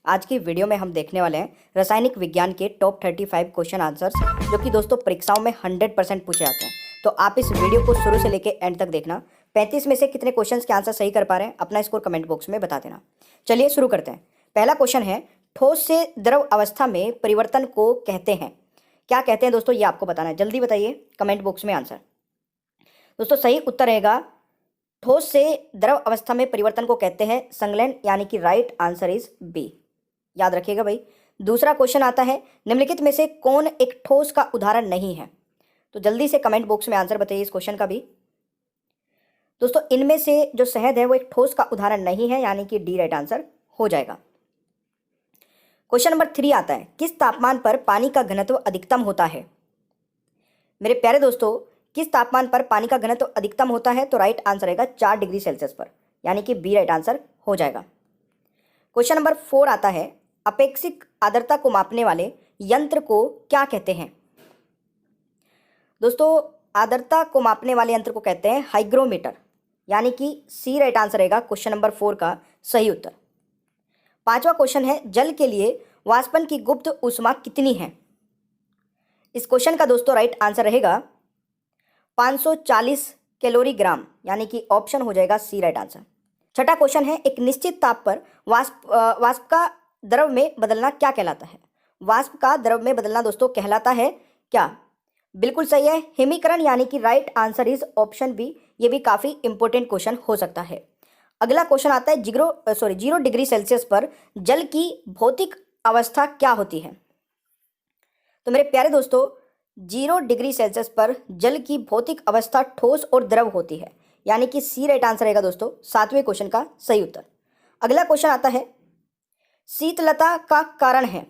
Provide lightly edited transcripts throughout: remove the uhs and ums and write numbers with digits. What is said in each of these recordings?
आज की वीडियो में हम देखने वाले हैं रासायनिक विज्ञान के टॉप 35 क्वेश्चन आंसर्स, जो कि दोस्तों परीक्षाओं में 100% पूछे जाते हैं। तो आप इस वीडियो को शुरू से लेकर एंड तक देखना। 35 में से कितने क्वेश्चंस के आंसर सही कर पा रहे हैं, अपना स्कोर कमेंट बॉक्स में बता देना। चलिए शुरू करते हैं। पहला क्वेश्चन है, ठोस से द्रव अवस्था में परिवर्तन को कहते हैं। क्या कहते हैं दोस्तों, ये आपको बताना है। जल्दी बताइए कमेंट बॉक्स में आंसर। दोस्तों सही उत्तर रहेगा, ठोस से द्रव अवस्था में परिवर्तन को कहते हैं संलयन, यानी कि राइट आंसर इज बी। याद रखिएगा भाई। दूसरा क्वेश्चन आता है, निम्नलिखित में से कौन एक ठोस का उदाहरण नहीं है। तो जल्दी से कमेंट बॉक्स में आंसर बताइए इस क्वेश्चन का भी। दोस्तों इनमें से जो शहद है वो एक ठोस का उदाहरण नहीं है, यानी कि डी राइट आंसर हो जाएगा। क्वेश्चन नंबर 3 आता है, किस तापमान पर पानी का घनत्व अधिकतम होता है। मेरे प्यारे दोस्तों, किस तापमान पर पानी का घनत्व अधिकतम होता है, तो राइट आंसर रहेगा 4 डिग्री सेल्सियस पर, यानी कि बी राइट आंसर हो जाएगा। क्वेश्चन नंबर 4 आता है, अपेक्षित आर्द्रता को मापने वाले यंत्र को क्या कहते हैं। दोस्तों आर्द्रता को मापने वाले यंत्र को कहते हैं हाइग्रोमीटर, यानी कि सी राइट आंसर रहेगा क्वेश्चन नंबर 4 का सही उत्तर। पांचवा क्वेश्चन है, जल के लिए वाष्पन की गुप्त ऊष्मा कितनी है। इस क्वेश्चन का दोस्तों राइट आंसर रहेगा 540 कैलोरीग्राम, यानी कि ऑप्शन हो जाएगा सी राइट आंसर। छठा क्वेश्चन है, एक निश्चित ताप पर वाष्प का द्रव में बदलना क्या कहलाता है। वाष्प का द्रव में बदलना दोस्तों कहलाता है क्या। बिल्कुल सही है, हिमीकरण, यानी कि right answer is option B. ये भी काफी इंपॉर्टेंट क्वेश्चन हो सकता है। अगला क्वेश्चन आता है, 0 डिग्री सेल्सियस पर जल की भौतिक अवस्था क्या होती है। तो मेरे प्यारे दोस्तों 0 डिग्री सेल्सियस पर जल की भौतिक अवस्था ठोस और द्रव होती है, यानी कि सी राइट आंसर रहेगा दोस्तों 7वें क्वेश्चन का सही उत्तर। अगला क्वेश्चन आता है, शीतलता का कारण है।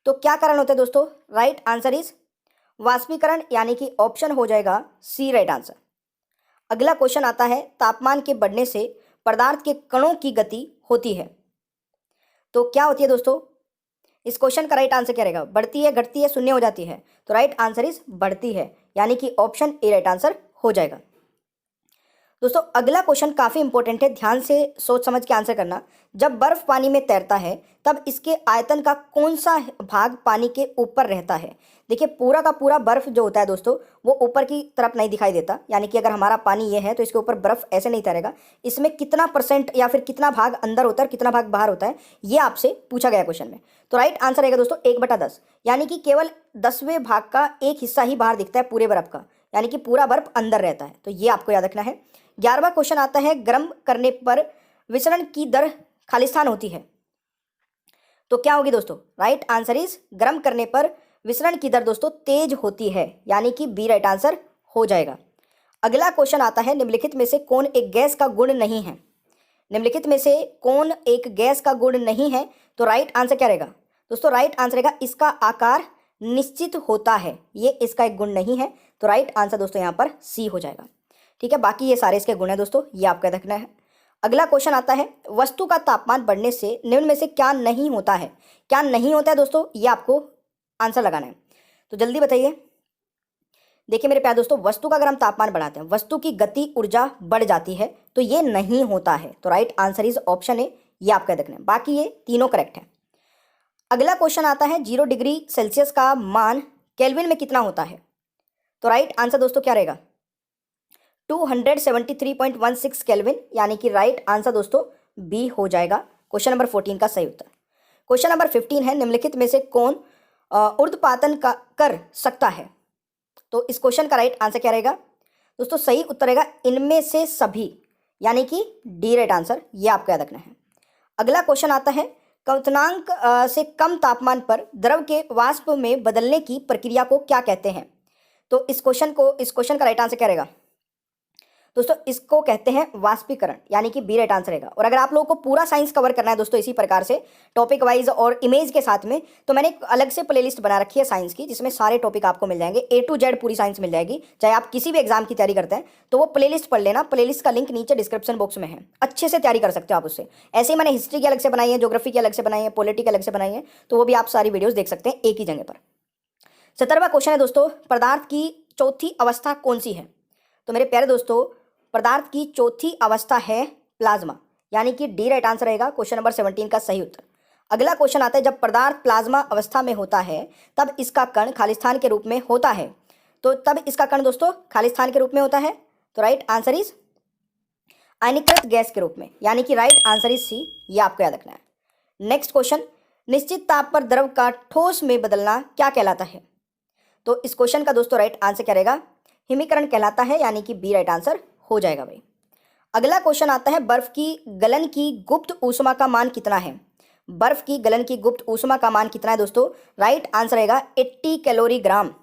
तो क्या कारण होता है दोस्तों, राइट आंसर इज वाष्पीकरण, यानी कि ऑप्शन हो जाएगा सी राइट आंसर। अगला क्वेश्चन आता है, तापमान के बढ़ने से पदार्थ के कणों की गति होती है। तो क्या होती है दोस्तों, इस क्वेश्चन का राइट आंसर क्या रहेगा, बढ़ती है, घटती है, शून्य हो जाती है। तो राइट आंसर इज बढ़ती है, यानी कि ऑप्शन ए राइट आंसर हो जाएगा। दोस्तों अगला क्वेश्चन काफी इंपॉर्टेंट है, ध्यान से सोच समझ के आंसर करना। जब बर्फ पानी में तैरता है तब इसके आयतन का कौन सा भाग पानी के ऊपर रहता है। देखिए पूरा का पूरा बर्फ जो होता है दोस्तों वो ऊपर की तरफ नहीं दिखाई देता, यानी कि अगर हमारा पानी ये है तो इसके ऊपर बर्फ ऐसे नहीं तैरेगा। इसमें कितना परसेंट या फिर कितना भाग अंदर होता है, कितना भाग बाहर होता है, ये आपसे पूछा गया क्वेश्चन में। तो राइट आंसर रहेगा दोस्तों 1/10, यानी कि केवल 10वें भाग का एक हिस्सा ही बाहर दिखता है पूरे बर्फ का, यानी कि पूरा बर्फ अंदर रहता है। तो ये आपको याद रखना है। 11वां क्वेश्चन आता है, गर्म करने पर विचलन की दर खालिस्तान होती है। तो क्या होगी दोस्तों, राइट आंसर इज गर्म करने पर विचलन की दर दोस्तों तेज होती है, यानी कि बी राइट आंसर हो जाएगा। अगला क्वेश्चन आता है, निम्नलिखित में से कौन एक गैस का गुण नहीं है। निम्नलिखित में से कौन एक गैस का गुण नहीं है, तो राइट आंसर क्या रहेगा दोस्तों, राइट आंसर रहेगा इसका आकार निश्चित होता है, ये इसका एक गुण नहीं है। तो राइट आंसर दोस्तों यहाँ पर सी हो जाएगा। ठीक है, बाकी ये सारे इसके गुण है दोस्तों, ये आपका रखना है। अगला क्वेश्चन आता है, वस्तु का तापमान बढ़ने से निम्न में से क्या नहीं होता है। क्या नहीं होता है दोस्तों, ये आपको आंसर लगाना है। तो जल्दी बताइए। देखिए मेरे प्यारे दोस्तों, वस्तु का अगर हम तापमान बढ़ाते हैं, वस्तु की गति ऊर्जा बढ़ जाती है, तो ये नहीं होता है। तो right answer is option A, ये आपका रखना है। बाकी ये तीनों करेक्ट है। अगला क्वेश्चन आता है, 0 डिग्री सेल्सियस का मान केल्विन में कितना होता है। तो राइट आंसर दोस्तों क्या रहेगा, 273.16 केल्विन, यानी कि राइट आंसर दोस्तों बी हो जाएगा क्वेश्चन नंबर 14 का सही उत्तर। क्वेश्चन नंबर 15 है, निम्नलिखित में से कौन ऊर्ध्वपातन कर सकता है। तो इस क्वेश्चन का राइट आंसर क्या रहेगा दोस्तों, सही उत्तर रहेगा इनमें से सभी, यानी कि डी राइट आंसर, ये आपको याद रखना है। अगला क्वेश्चन आता है, क्वथनांक से कम तापमान पर द्रव के वाष्प में बदलने की प्रक्रिया को क्या कहते हैं। तो इस क्वेश्चन का राइट आंसर क्या रहेगा दोस्तों, इसको कहते हैं वाष्पीकरण, यानी कि बी राइट आंसर रहेगा। और अगर आप लोगों को पूरा साइंस कवर करना है दोस्तों इसी प्रकार से टॉपिक वाइज और इमेज के साथ में, तो मैंने एक अलग से प्लेलिस्ट बना रखी है साइंस की, जिसमें सारे टॉपिक आपको मिल जाएंगे, A to Z पूरी साइंस मिल जाएगी। चाहे आप किसी भी एग्जाम की तैयारी करते हैं तो वो प्लेलिस्ट पढ़ लेना, प्लेलिस्ट का लिंक नीचे डिस्क्रिप्शन बॉक्स में है, अच्छे से तैयारी कर सकते हो आप उससे। ऐसे ही मैंने हिस्ट्री की अलग से बनाई है, ज्योग्राफी की अलग से बनाई है, पॉलिटी की अलग से बनाई है, तो वो भी आप सारी वीडियोज देख सकते हैं एक ही जगह पर। 17वां क्वेश्चन है दोस्तों, पदार्थ की चौथी अवस्था कौन सी है। तो मेरे प्यारे दोस्तों, पदार्थ की चौथी अवस्था है प्लाज्मा, यानी कि डी राइट आंसर रहेगा क्वेश्चन नंबर 17 का सही उत्तर। अगला क्वेश्चन आता है, जब पदार्थ प्लाज्मा अवस्था में होता है तब इसका कण खालिस्तान के रूप में होता है। तो तब इसका कण दोस्तों खालिस्तान के रूप में होता है, तो राइट आंसर इज आयनीकृत गैस के रूप में, यानी कि राइट आंसर इज सी। ये आपको याद रखना है। नेक्स्ट क्वेश्चन, निश्चित ताप पर द्रव का ठोस में बदलना क्या कहलाता है। तो इस क्वेश्चन का दोस्तों राइट आंसर क्या रहेगा, हिमीकरण कहलाता है, यानी कि बी राइट आंसर हो जाएगा भाई। अगला क्वेश्चन आता है, बर्फ की गलन की गुप्त ऊष्मा का मान कितना है। बर्फ की गलन की गुप्त ऊष्मा का मान कितना है दोस्तों, राइट आंसर रहेगा 80 कैलोरी ग्राम।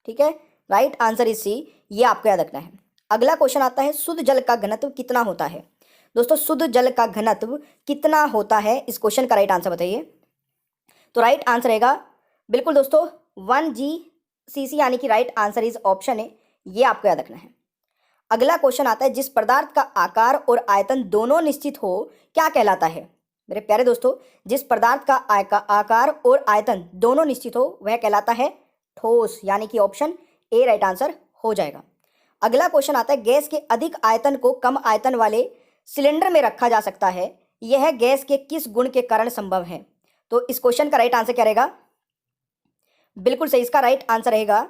ठीक है, राइट आंसर इज सी। ये आपको याद रखना है। अगला क्वेश्चन आता है, शुद्ध जल का घनत्व कितना होता है। दोस्तों शुद्ध जल का घनत्व कितना होता है, इस क्वेश्चन का राइट आंसर बताइए। तो राइट आंसर रहेगा बिल्कुल दोस्तों 1 GCC, यानी कि राइट आंसर इज ऑप्शन है। ये आपको याद रखना है। अगला क्वेश्चन आता है, जिस पदार्थ का आकार और आयतन दोनों निश्चित हो क्या कहलाता है। मेरे प्यारे दोस्तों, जिस पदार्थ का आकार और आयतन दोनों निश्चित हो वह कहलाता है ठोस, यानी कि ऑप्शन ए राइट आंसर हो जाएगा। अगला क्वेश्चन आता है, गैस के अधिक आयतन को कम आयतन वाले सिलेंडर में रखा जा सकता है, यह गैस के किस गुण के कारण संभव है। तो इस क्वेश्चन का राइट आंसर क्या रहेगा, बिल्कुल सही, इसका राइट आंसर रहेगा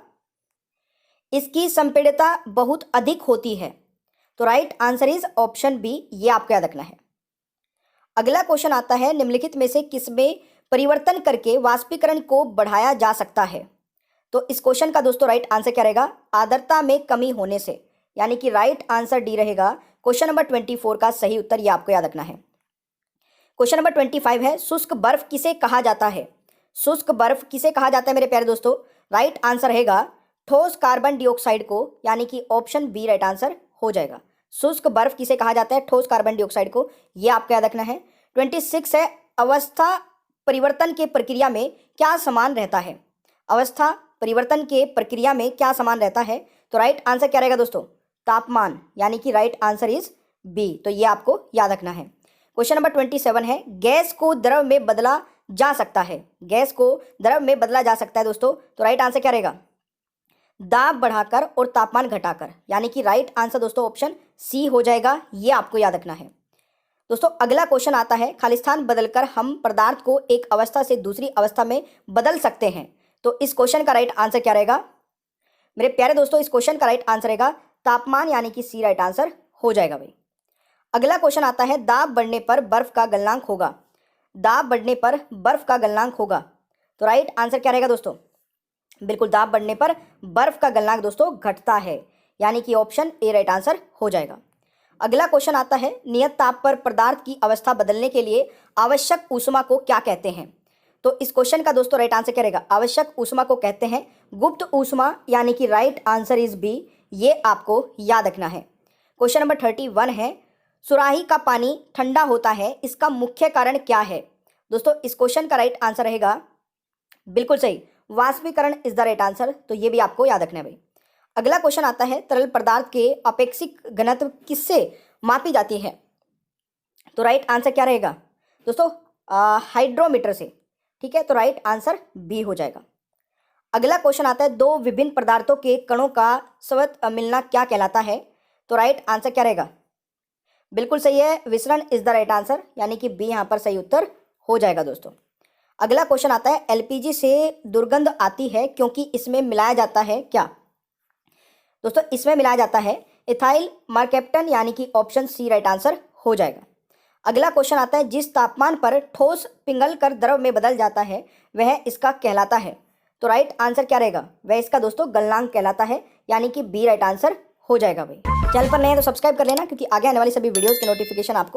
इसकी संपीड़ितता बहुत अधिक होती है। तो right answer is option B. ये आपको याद रखना है। अगला क्वेश्चन आता है, निम्नलिखित में से किसमें परिवर्तन करके वाष्पीकरण को बढ़ाया जा सकता है। तो इस क्वेश्चन का दोस्तों राइट आंसर क्या रहेगा, आर्द्रता में कमी होने से, यानी कि राइट आंसर डी रहेगा क्वेश्चन नंबर 24 का सही उत्तर। ये आपको याद रखना है। क्वेश्चन नंबर 25 है, शुष्क बर्फ किसे कहा जाता है। शुष्क बर्फ किसे कहा जाता है मेरे प्यारे दोस्तों, राइट आंसर रहेगा ठोस कार्बन डाइऑक्साइड को, यानी कि ऑप्शन बी राइट आंसर हो जाएगा। शुष्क बर्फ किसे कहा जाता है, ठोस कार्बन डाइऑक्साइड को। यह आपको याद रखना है। 26 है, अवस्था परिवर्तन के प्रक्रिया में क्या समान रहता है। अवस्था परिवर्तन के प्रक्रिया में क्या समान रहता है। तो राइट आंसर क्या रहेगा दोस्तों, तापमान, यानी कि राइट आंसर इज बी। तो ये आपको याद रखना है। क्वेश्चन नंबर 27 है, गैस को द्रव में बदला जा सकता है। गैस को द्रव में बदला जा सकता है दोस्तों। तो राइट आंसर क्या रहेगा, दाब बढ़ाकर और तापमान घटाकर, यानी कि राइट आंसर दोस्तों ऑप्शन सी हो जाएगा। ये आपको याद रखना है। दोस्तों अगला क्वेश्चन आता है, खालिस्तान बदलकर हम पदार्थ को एक अवस्था से दूसरी अवस्था में बदल सकते हैं। तो इस क्वेश्चन का राइट आंसर क्या रहेगा मेरे प्यारे दोस्तों, इस क्वेश्चन का राइट आंसर रहेगा तापमान, यानी कि सी राइट आंसर हो जाएगा भाई। अगला क्वेश्चन आता है, दाब बढ़ने पर बर्फ का गलनांक होगा। दाब बढ़ने पर बर्फ का गलनांक होगा। तो राइट आंसर क्या रहेगा दोस्तों, बिल्कुल दाब बढ़ने पर बर्फ का गलनांक दोस्तों घटता है, यानी कि ऑप्शन ए राइट आंसर हो जाएगा। अगला क्वेश्चन आता है, नियत ताप पर पदार्थ की अवस्था बदलने के लिए आवश्यक ऊष्मा को क्या कहते हैं। तो इस क्वेश्चन का दोस्तों राइट आंसर क्या रहेगा, आवश्यक ऊष्मा को कहते हैं गुप्त ऊष्मा, यानी कि राइट आंसर इज बी। ये आपको याद रखना है। क्वेश्चन नंबर 31 है, सुराही का पानी ठंडा होता है, इसका मुख्य कारण क्या है। दोस्तों इस क्वेश्चन का राइट आंसर रहेगा बिल्कुल सही, वाष्पीकरण इज द राइट आंसर। तो ये भी आपको याद रखना है भाई। अगला क्वेश्चन आता है, तरल पदार्थ के अपेक्षिक घनत्व किससे मापी जाती है। तो राइट आंसर क्या रहेगा दोस्तों, हाइड्रोमीटर से। ठीक है, तो राइट आंसर बी हो जाएगा। अगला क्वेश्चन आता है, दो विभिन्न पदार्थों के कणों का सवत मिलना क्या कहलाता है। तो राइट आंसर क्या रहेगा, बिल्कुल सही है, विसरण इज द राइट आंसर, यानी कि बी यहाँ पर सही उत्तर हो जाएगा दोस्तों। अगला क्वेश्चन आता है, एलपीजी से दुर्गंध आती है क्योंकि इसमें मिलाया जाता है क्या। दोस्तों इसमें मिलाया जाता है इथाइल मर्कैप्टन, यानी कि ऑप्शन सी राइट आंसर हो जाएगा। अगला क्वेश्चन आता है, जिस तापमान पर ठोस पिघल कर द्रव में बदल जाता है वह इसका कहलाता है। तो राइट आंसर क्या रहेगा, वह इसका दोस्तों गलनांक कहलाता है, यानी कि बी राइट आंसर हो जाएगा भाई। चैनल पर नए हैं तो सब्सक्राइब कर लेना, क्योंकि आगे आने वाली सभी वीडियोस के नोटिफिकेशन आपको